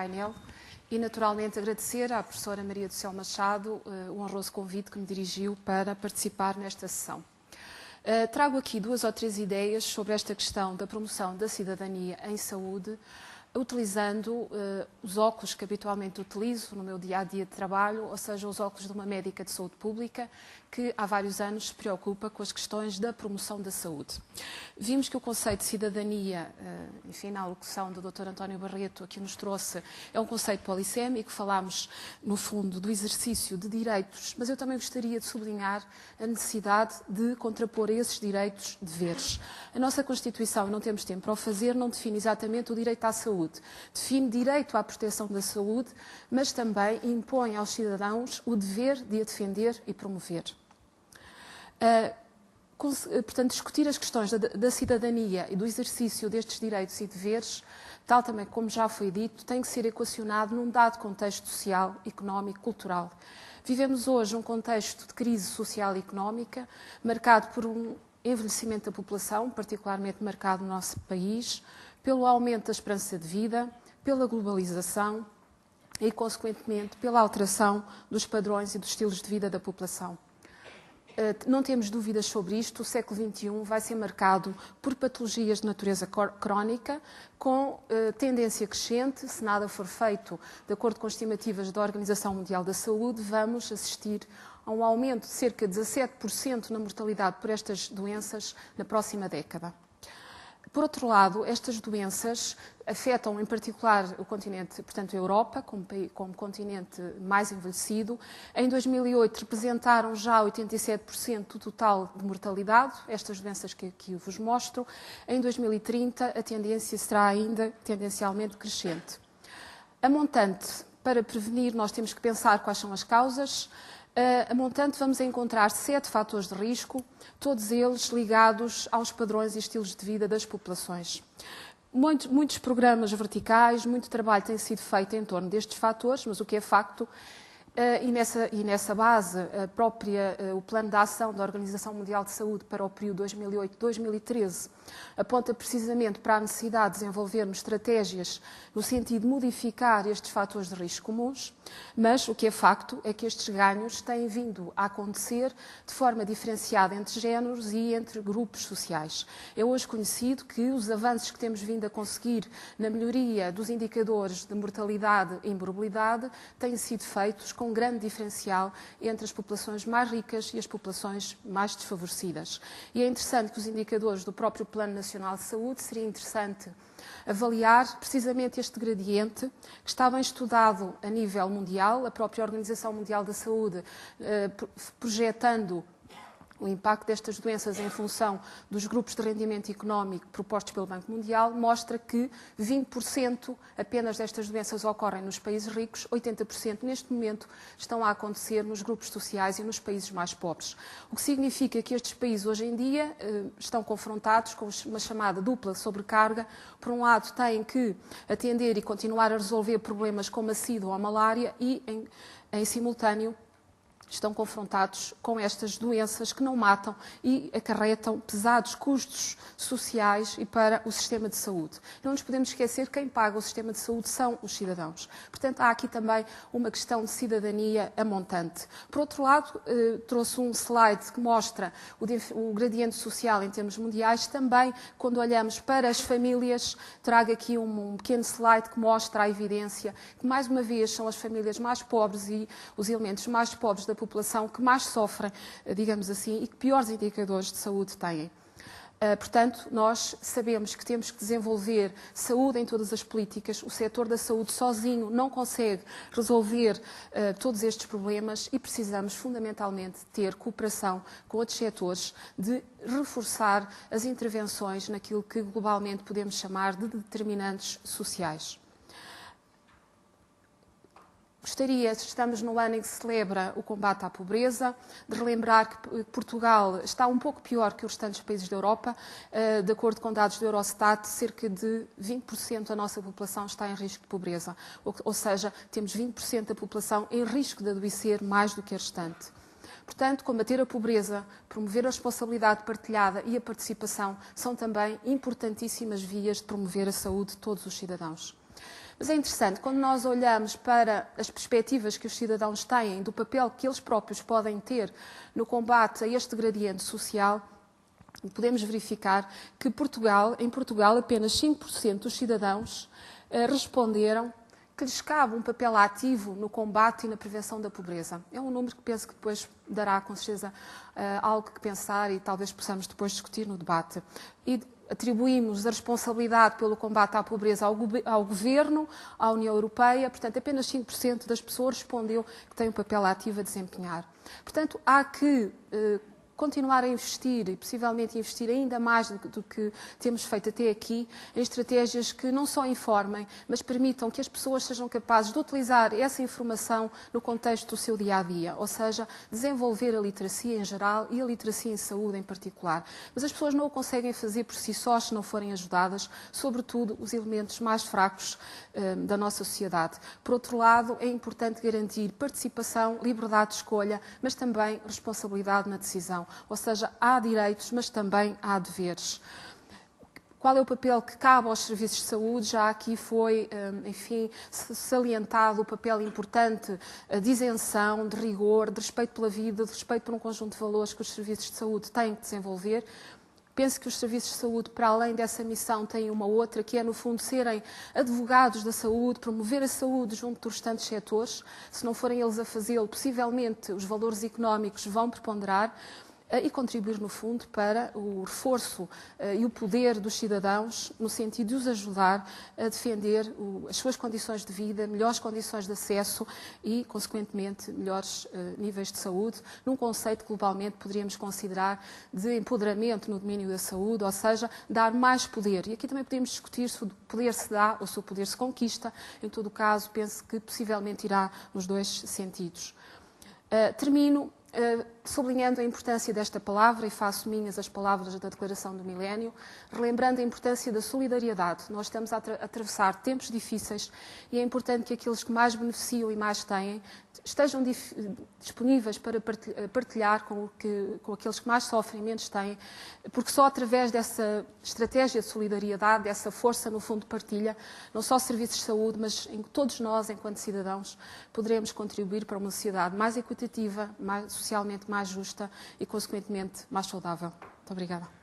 painel e, naturalmente, agradecer à professora Maria do Céu Machado o honroso convite que me dirigiu para participar nesta sessão. Trago aqui 2 ou 3 ideias sobre esta questão da promoção da cidadania em saúde, utilizando os óculos que habitualmente utilizo no meu dia-a-dia de trabalho, ou seja, os óculos de uma médica de saúde pública que há vários anos se preocupa com as questões da promoção da saúde. Vimos que o conceito de cidadania, enfim, na alocução do Dr. António Barreto aqui nos trouxe, é um conceito polissémico, falámos, no fundo, do exercício de direitos, mas eu também gostaria de sublinhar a necessidade de contrapor esses direitos deveres. A nossa Constituição, não temos tempo para o fazer, não define exatamente o direito à saúde. Define direito à proteção da saúde, mas também impõe aos cidadãos o dever de a defender e promover. Portanto, discutir as questões da cidadania e do exercício destes direitos e deveres, tal também como já foi dito, tem que ser equacionado num dado contexto social, económico, cultural. Vivemos hoje um contexto de crise social e económica, marcado por um envelhecimento da população, particularmente marcado no nosso país, pelo aumento da esperança de vida, pela globalização e, consequentemente, pela alteração dos padrões e dos estilos de vida da população. Não temos dúvidas sobre isto, o século XXI vai ser marcado por patologias de natureza crónica, com tendência crescente. Se nada for feito, de acordo com as estimativas da Organização Mundial da Saúde, vamos assistir a um aumento de cerca de 17% na mortalidade por estas doenças na próxima década. Por outro lado, estas doenças afetam em particular o continente, portanto a Europa, como continente mais envelhecido. Em 2008 representaram já 87% do total de mortalidade, estas doenças que aqui vos mostro. Em 2030 a tendência será ainda tendencialmente crescente. A montante, para prevenir, nós temos que pensar quais são as causas. A montante vamos encontrar 7 fatores de risco, todos eles ligados aos padrões e estilos de vida das populações. Muitos programas verticais, muito trabalho tem sido feito em torno destes fatores, mas o que é facto, e nessa base, o plano de ação da Organização Mundial de Saúde para o período 2008-2013 aponta precisamente para a necessidade de desenvolvermos estratégias no sentido de modificar estes fatores de risco comuns, mas o que é facto é que estes ganhos têm vindo a acontecer de forma diferenciada entre géneros e entre grupos sociais. É hoje conhecido que os avanços que temos vindo a conseguir na melhoria dos indicadores de mortalidade e morbilidade têm sido feitos com um grande diferencial entre as populações mais ricas e as populações mais desfavorecidas. E é interessante que os indicadores do próprio Plano Nacional de Saúde, seria interessante avaliar precisamente este gradiente, que está bem estudado a nível mundial, a própria Organização Mundial da Saúde projetando o impacto destas doenças em função dos grupos de rendimento económico propostos pelo Banco Mundial, mostra que 20% apenas destas doenças ocorrem nos países ricos, 80% neste momento estão a acontecer nos grupos sociais e nos países mais pobres. O que significa que estes países hoje em dia estão confrontados com uma chamada dupla sobrecarga. Por um lado, têm que atender e continuar a resolver problemas como a SIDA ou a malária e, em simultâneo, estão confrontados com estas doenças que não matam e acarretam pesados custos sociais e para o sistema de saúde. Não nos podemos esquecer que quem paga o sistema de saúde são os cidadãos. Portanto, há aqui também uma questão de cidadania a montante. Por outro lado, trouxe um slide que mostra o gradiente social em termos mundiais. Também, quando olhamos para as famílias, trago aqui um pequeno slide que mostra a evidência que, mais uma vez, são as famílias mais pobres e os elementos mais pobres da população que mais sofrem, digamos assim, e que piores indicadores de saúde têm. Portanto, nós sabemos que temos que desenvolver saúde em todas as políticas. O setor da saúde sozinho não consegue resolver todos estes problemas e precisamos, fundamentalmente, ter cooperação com outros setores, de reforçar as intervenções naquilo que globalmente podemos chamar de determinantes sociais. Gostaria, estamos no ano em que se celebra o combate à pobreza, de relembrar que Portugal está um pouco pior que os restantes países da Europa. De acordo com dados do Eurostat, cerca de 20% da nossa população está em risco de pobreza. Ou seja, temos 20% da população em risco de adoecer mais do que a restante. Portanto, combater a pobreza, promover a responsabilidade partilhada e a participação são também importantíssimas vias de promover a saúde de todos os cidadãos. Mas é interessante, quando nós olhamos para as perspectivas que os cidadãos têm, do papel que eles próprios podem ter no combate a este gradiente social, podemos verificar que em Portugal apenas 5% dos cidadãos responderam que lhes cabe um papel ativo no combate e na prevenção da pobreza. É um número que penso que depois dará, com certeza, algo que pensar e talvez possamos depois discutir no debate. E atribuímos a responsabilidade pelo combate à pobreza ao Governo, à União Europeia, portanto, apenas 5% das pessoas respondeu que tem um papel ativo a desempenhar. Portanto, há que continuar a investir e possivelmente investir ainda mais do que temos feito até aqui em estratégias que não só informem, mas permitam que as pessoas sejam capazes de utilizar essa informação no contexto do seu dia-a-dia, ou seja, desenvolver a literacia em geral e a literacia em saúde em particular. Mas as pessoas não o conseguem fazer por si sós se não forem ajudadas, sobretudo os elementos mais fracos da nossa sociedade. Por outro lado, é importante garantir participação, liberdade de escolha, mas também responsabilidade na decisão. Ou seja, há direitos, mas também há deveres. Qual é o papel que cabe aos serviços de saúde? Já aqui foi, enfim, salientado o papel importante de isenção, de rigor, de respeito pela vida, de respeito por um conjunto de valores que os serviços de saúde têm que desenvolver. Penso que os serviços de saúde, para além dessa missão, têm uma outra, que é, no fundo, serem advogados da saúde, promover a saúde junto dos restantes setores. Se não forem eles a fazê-lo, possivelmente os valores económicos vão preponderar e contribuir, no fundo, para o reforço e o poder dos cidadãos, no sentido de os ajudar a defender as suas condições de vida, melhores condições de acesso e, consequentemente, melhores níveis de saúde, num conceito que globalmente poderíamos considerar de empoderamento no domínio da saúde, ou seja, dar mais poder. E aqui também podemos discutir se o poder se dá ou se o poder se conquista. Em todo o caso, penso que possivelmente irá nos dois sentidos. Termino sublinhando a importância desta palavra e faço minhas as palavras da Declaração do Milénio, relembrando a importância da solidariedade. Nós estamos a atravessar tempos difíceis e é importante que aqueles que mais beneficiam e mais têm estejam disponíveis para partilhar com aqueles que mais sofrem e menos têm, porque só através dessa estratégia de solidariedade, dessa força, no fundo, de partilha, não só serviços de saúde, mas em todos nós, enquanto cidadãos, poderemos contribuir para uma sociedade mais equitativa, socialmente mais justa e, consequentemente, mais saudável. Muito obrigada.